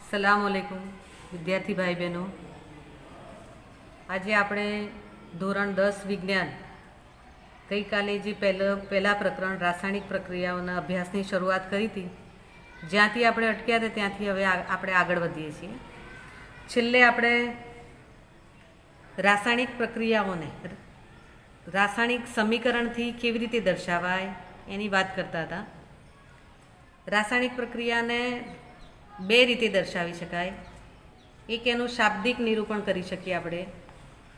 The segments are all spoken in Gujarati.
સલામુઅલૈકુમ વિદ્યાર્થી ભાઈ બહેનો, આજે આપણે ધોરણ 10 વિજ્ઞાન ગઈકાલે જે પહેલા પ્રકરણ રાસાયણિક પ્રક્રિયાઓના અભ્યાસની શરૂઆત કરી હતી, જ્યાંથી આપણે અટક્યા હતા ત્યાંથી હવે આપણે આગળ વધીએ છીએ. છેલ્લે આપણે રાસાયણિક પ્રક્રિયાઓને રાસાયણિક સમીકરણથી કેવી રીતે દર્શાવાય એની વાત કરતા હતા. રાસાયણિક પ્રક્રિયાને બે રીતે દર્શાવી શકાય. એક એનું શાબ્દિક નિરૂપણ કરી શકીએ આપણે.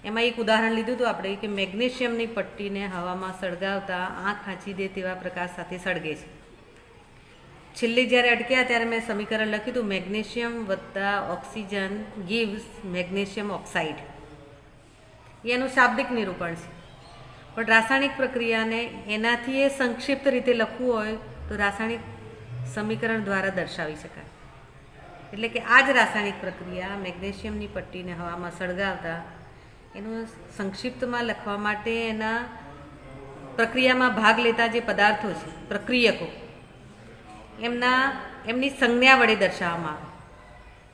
એમાં એક ઉદાહરણ લીધું હતું આપણે કે મેગ્નેશિયમની પટ્ટીને હવામાં સળગાવતા આંખ આંચી દે તેવા પ્રકાશ સાથે સળગે છે. છેલ્લે જ્યારે અટક્યા ત્યારે મેં સમીકરણ લખ્યું હતું, મેગ્નેશિયમ વત્તા ઓક્સિજન ગીવ્સ મેગ્નેશિયમ ઓક્સાઇડ. એનું શાબ્દિક નિરૂપણ છે. પણ રાસાયણિક પ્રક્રિયાને એનાથી એ સંક્ષિપ્ત રીતે લખવું હોય તો રાસાયણિક સમીકરણ દ્વારા દર્શાવી શકાય. એટલે કે આ જ રાસાયણિક પ્રક્રિયા મેગ્નેશિયમની પટ્ટીને હવામાં સળગાવતા એનું સંક્ષિપ્તમાં લખવા માટે એના પ્રક્રિયામાં ભાગ લેતા જે પદાર્થો છે, પ્રક્રિયકો, એમની સંજ્ઞા વડે દર્શાવવામાં આવે.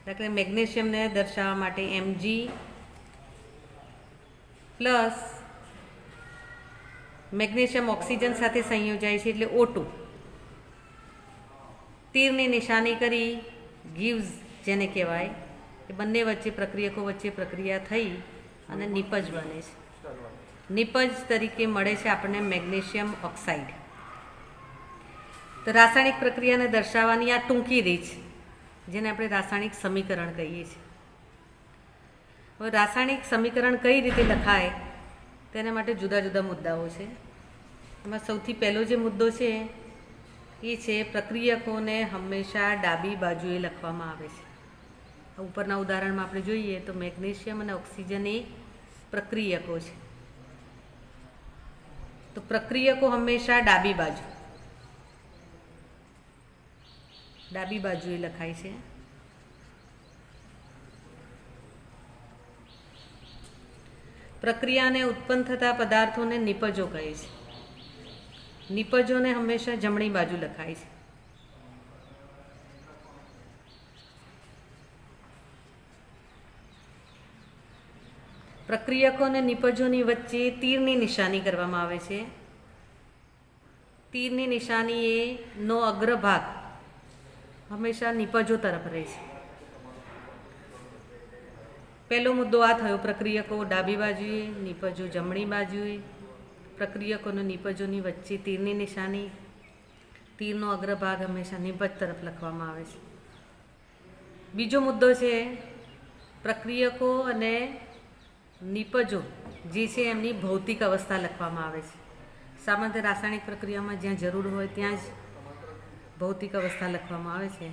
દાખલા મેગ્નેશિયમને દર્શાવવા માટે Mg પ્લસ મેગ્નેશિયમ ઓક્સિજન સાથે સંયોજાય છે એટલે O2. તીરની નિશાની કરી ગીવ્સ જેને કહેવાય એ બંને વચ્ચે પ્રક્રિયકો વચ્ચે પ્રક્રિયા થઈ અને નિપજ બને છે. નિપજ તરીકે મળે છે આપણને મેગ્નેશિયમ ઓક્સાઇડ. તો રાસાયણિક પ્રક્રિયાને દર્શાવવાની આ ટૂંકી રીત જેને આપણે રાસાયણિક સમીકરણ કહીએ છીએ. હવે રાસાયણિક સમીકરણ કઈ રીતે લખાય તેના માટે જુદા જુદા મુદ્દાઓ છે. એમાં સૌથી પહેલો જે મુદ્દો છે એ છે પ્રક્રિયકોને હંમેશા ડાબી બાજુએ લખવામાં આવે છે. ઉપરના ઉદાહરણમાં આપણે જોઈએ તો મેગ્નેશિયમ અને ઓક્સિજન એ પ્રક્રિયકો છે. તો પ્રક્રિયકો હંમેશા ડાબી બાજુએ લખાય છે. પ્રક્રિયાને ઉત્પન્ન થતા પદાર્થોને નિપજો કહે છે. નિપજોને હંમેશા જમણી બાજુ લખાય છે. પ્રક્રિયકો અને નિપજોની વચ્ચે તીરની નિશાની કરવામાં આવે છે. તીરની નિશાની એ નો અગ્રભાગ હંમેશા નિપજો તરફ રહે છે. પહેલો મુદ્દો આ થયો, પ્રક્રિયકો ડાબી બાજુએ, નિપજો જમણી બાજુએ. પ્રક્રિયકો અને નિપજોની વચ્ચે તીરની નિશાની, તીરનો અગ્રભાગ હંમેશા નિપજ તરફ લખવામાં આવે છે. બીજો મુદ્દો છે પ્રક્રિયકો અને નિપજો જે છે એમની ભૌતિક અવસ્થા લખવામાં આવે છે. સામાન્ય રાસાયણિક પ્રક્રિયામાં જ્યાં જરૂર હોય ત્યાં જ ભૌતિક અવસ્થા લખવામાં આવે છે.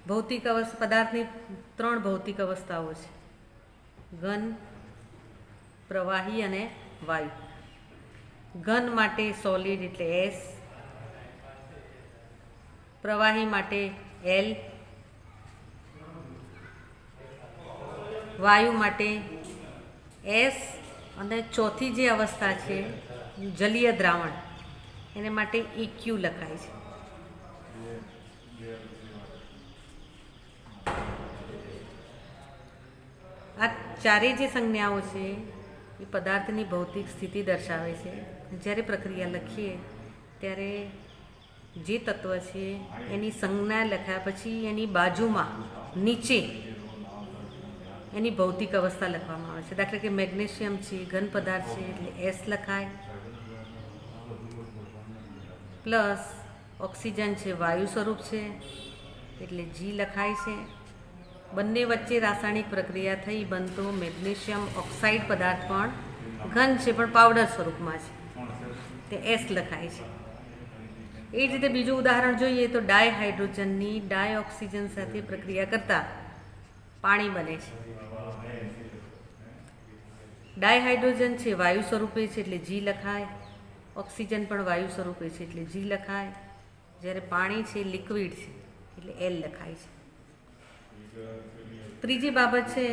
ભૌતિક અવસ્થા પદાર્થની 3 ભૌતિક અવસ્થાઓ છે: ઘન, પ્રવાહી અને વાયુ. ઘન માટે સોલિડ એટલે S, પ્રવાહી માટે L, વાયુ માટે S, અને ચોથી જે અવસ્થા છે જલીય દ્રાવણ એને માટે EQ લખાય છે. આ ચારેય જે સંજ્ઞાઓ છે એ પદાર્થની ભૌતિક સ્થિતિ દર્શાવે છે. જ્યારે પ્રક્રિયા લખીએ ત્યારે જે તત્વ છે એની સંજ્ઞા લખ્યા પછી એની બાજુમાં નીચે એની ભૌતિક અવસ્થા લખવામાં આવે છે. દાખલા કે મેગ્નેશિયમ છે ઘન પદાર્થ છે એટલે S લખાય, પ્લસ ઓક્સિજન છે વાયુ સ્વરૂપ છે એટલે G લખાય છે. બંને વચ્ચે રાસાયણિક પ્રક્રિયા થઈ બનતો મેગ્નેશિયમ ઓક્સાઇડ પદાર્થ પણ ઘન છે પણ પાવડર સ્વરૂપમાં છે, તે S લખાય છે. એ જ રીતે બીજું ઉદાહરણ જોઈએ તો ડાયહાઇડ્રોજનની ડાયઓક્સિજન સાથે પ્રક્રિયા કરતા પાણી બને છે. ડાયહાઇડ્રોજન છે વાયુ સ્વરૂપે છે એટલે G લખાય, ઓક્સિજન પણ વાયુ સ્વરૂપે છે એટલે G લખાય. જ્યારે પાણી છે લિક્વિડ છે એટલે L લખાય છે. ત્રીજી બાબત છે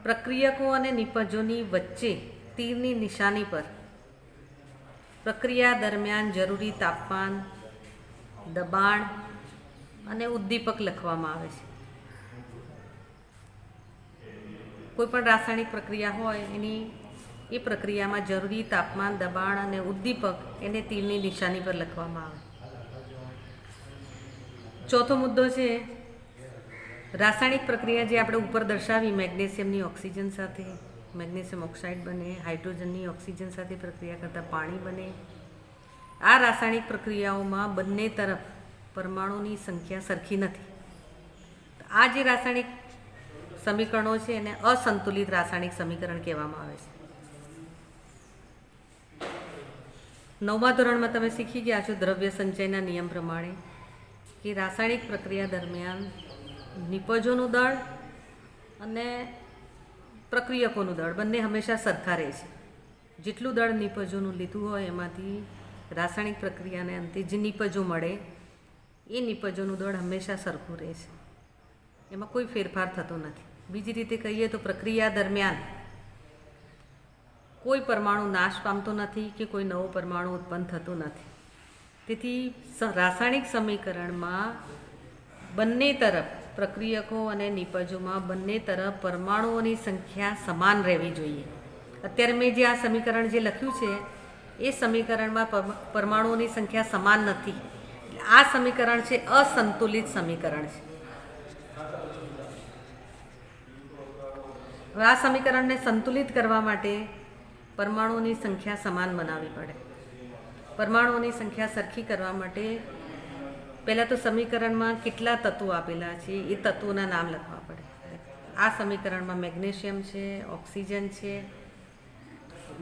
પ્રક્રિયકો અને નિપજોની વચ્ચે તીરની નિશાની પર પ્રક્રિયા દરમિયાન જરૂરી તાપમાન, દબાણ અને ઉદ્દીપક લખવામાં આવે છે. કોઈ પણ રાસાયણિક પ્રક્રિયા હોય એની એ પ્રક્રિયામાં જરૂરી તાપમાન, દબાણ અને ઉદ્દીપક એને તીરની નિશાની પર લખવામાં આવે. ચોથો મુદ્દો છે રાસાયણિક પ્રક્રિયા જે આપણે ઉપર દર્શાવી, મેગ્નેશિયમની ઓક્સિજન સાથે મેગ્નેશિયમ ઓક્સાઇડ બને, હાઇડ્રોજનની ઓક્સિજન સાથે પ્રક્રિયા કરતાં પાણી બને. આ રાસાયણિક પ્રક્રિયાઓમાં બંને તરફ પરમાણુની સંખ્યા સરખી નથી. આ જે રાસાયણિક સમીકરણો છે એને અસંતુલિત રાસાયણિક સમીકરણ કહેવામાં આવે છે. 9મા ધોરણમાં તમે શીખી ગયા છો દ્રવ્ય સંચયના નિયમ પ્રમાણે કે રાસાયણિક પ્રક્રિયા દરમિયાન નિપજોનું દળ અને પ્રક્રિયકોનું દળ બંને હંમેશા સરખા રહે છે. જેટલું દળ નિપજોનું લીધું હોય એમાંથી રાસાયણિક પ્રક્રિયાને અંતે જે નિપજો મળે એ નિપજોનું દળ હંમેશા સરખું રહે છે. એમાં કોઈ ફેરફાર થતો નથી. બીજી રીતે કહીએ તો પ્રક્રિયા દરમિયાન કોઈ પરમાણુ નાશ પામતો નથી કે કોઈ નવો પરમાણુ ઉત્પન્ન થતો નથી. તેથી રાસાયણિક સમીકરણમાં બંને તરફ પ્રક્રિયકો અને નિપજોમાં બંને તરફ પરમાણુઓની સંખ્યા સમાન રહેવી જોઈએ. અત્યારે મેં જે આ સમીકરણ જે લખ્યું છે એ સમીકરણમાં પરમાણુઓની સંખ્યા સમાન નથી. આ સમીકરણ છે અસંતુલિત સમીકરણ છે. હવે આ સમીકરણને સંતુલિત કરવા માટે પરમાણુઓની સંખ્યા સમાન બનાવવી પડે. પરમાણુઓની સંખ્યા સરખી કરવા માટે પહેલાં તો સમીકરણમાં કેટલા તત્વો આપેલા છે એ તત્વોના નામ લખવા પડે. આ સમીકરણમાં મેગ્નેશિયમ છે, ઓક્સિજન છે,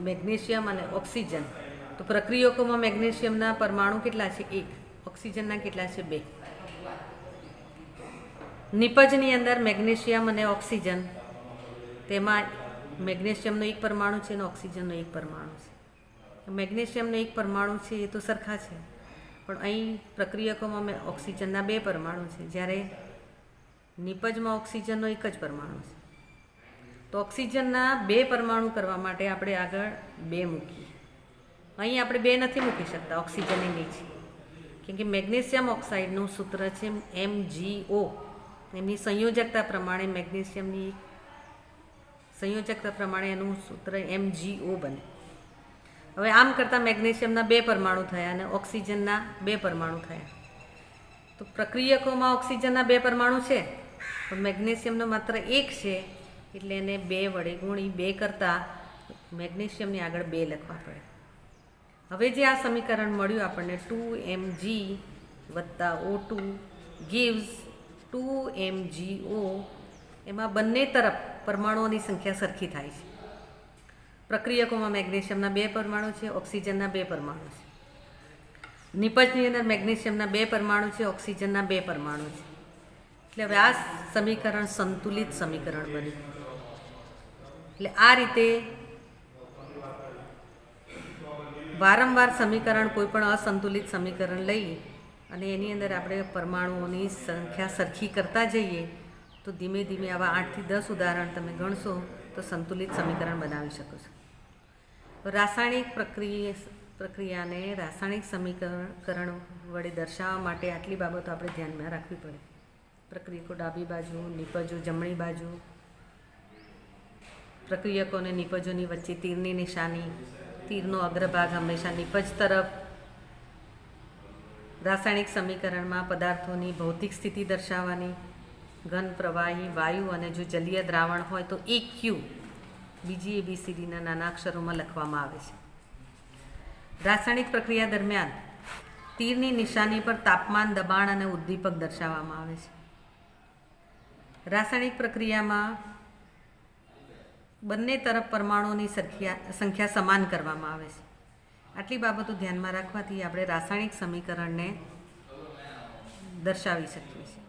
મેગ્નેશિયમ અને ઓક્સિજન. તો પ્રક્રિયકોમાં મેગ્નેશિયમના પરમાણુ કેટલા છે? 1. ઓક્સિજનના કેટલા છે? 2. નિપજની અંદર મેગ્નેશિયમ અને ઓક્સિજન, તેમાં મેગ્નેશિયમનો એક પરમાણુ છે અને ઓક્સિજનનો એક પરમાણુ છે. મેગ્નેશિયમનો એક પરમાણુ છે એ તો સરખા છે, પણ અહીં પ્રક્રિયકોમાં ઓક્સિજનના 2 પરમાણુ છે, જ્યારે નિપજમાં ઓક્સિજનનો એક જ પરમાણુ છે. તો ઓક્સિજનના 2 પરમાણુ કરવા માટે આપણે આગળ 2 મૂકીએ. અહીં આપણે 2 નથી મૂકી શકતા ઓક્સિજનની નીચે, કેમ કે મેગ્નેશિયમ ઓક્સાઇડનું સૂત્ર છે MgO. એમની સંયોજકતા પ્રમાણે મેગ્નેશિયમની સંયોજકતા પ્રમાણે એનું સૂત્ર MgO બને. હવે આમ કરતાં મેગ્નેશિયમના 2 પરમાણુ થયા અને ઓક્સિજનના 2 પરમાણુ થયા. તો પ્રક્રિયકોમાં ઓક્સિજનના 2 પરમાણુ છે, પણ મેગ્નેશિયમનો માત્ર 1 છે, એટલે એને 2 વડે ગુણી 2 કરતાં મેગ્નેશિયમની આગળ 2 લખવા પડે. હવે જે આ સમીકરણ મળ્યું આપણને 2Mg + O2 gives 2MgO. એમાં બંને તરફ પરમાણુઓની સંખ્યા સરખી થાય છે. પ્રક્રિયકોમાં મેગ્નેશિયમના 2 પરમાણુ છે, ઓક્સિજનના 2 પરમાણુ છે. નિપજની અંદર મેગ્નેશિયમના 2 પરમાણુ છે, ઓક્સિજનના 2 પરમાણુ છે. એટલે હવે આ સમીકરણ સંતુલિત સમીકરણ બન્યું. એટલે આ રીતે વારંવાર સમીકરણ કોઈ પણ અસંતુલિત સમીકરણ લઈ અને એની અંદર આપણે પરમાણુઓની સંખ્યા સરખી કરતા જઈએ તો ધીમે ધીમે આવા 8 થી 10 ઉદાહરણ તમે ગણશો તો સંતુલિત સમીકરણ બનાવી શકો છો. રાસાયણિક પ્રક્રિયાને રાસાયણિક સમીકરણ વડે દર્શાવવા માટે આટલી બાબતો આપણે ધ્યાનમાં રાખવી પડે. પ્રક્રિયકો ડાબી બાજુ, નિપજો જમણી બાજુ, પ્રક્રિયકો અને નિપજોની વચ્ચે તીરની નિશાની, તીરનો અગ્રભાગ હંમેશા નિપજ તરફ. રાસાયણિક સમીકરણમાં પદાર્થોની ભૌતિક સ્થિતિ દર્શાવવાની, ઘન, પ્રવાહી, વાયુ અને જો જલીય દ્રાવણ હોય તો EQ બીજી ABCDના નાના અક્ષરોમાં લખવામાં આવે છે. રાસાયણિક પ્રક્રિયા દરમિયાન તીરની નિશાની પર તાપમાન, દબાણ અને ઉદ્દીપક દર્શાવવામાં આવે છે. રાસાયણિક પ્રક્રિયામાં બંને તરફ પરમાણુઓની સંખ્યા સમાન કરવામાં આવે છે. આટલી બાબતો ધ્યાનમાં રાખવાથી આપણે રાસાયણિક સમીકરણને દર્શાવી શકીએ છીએ.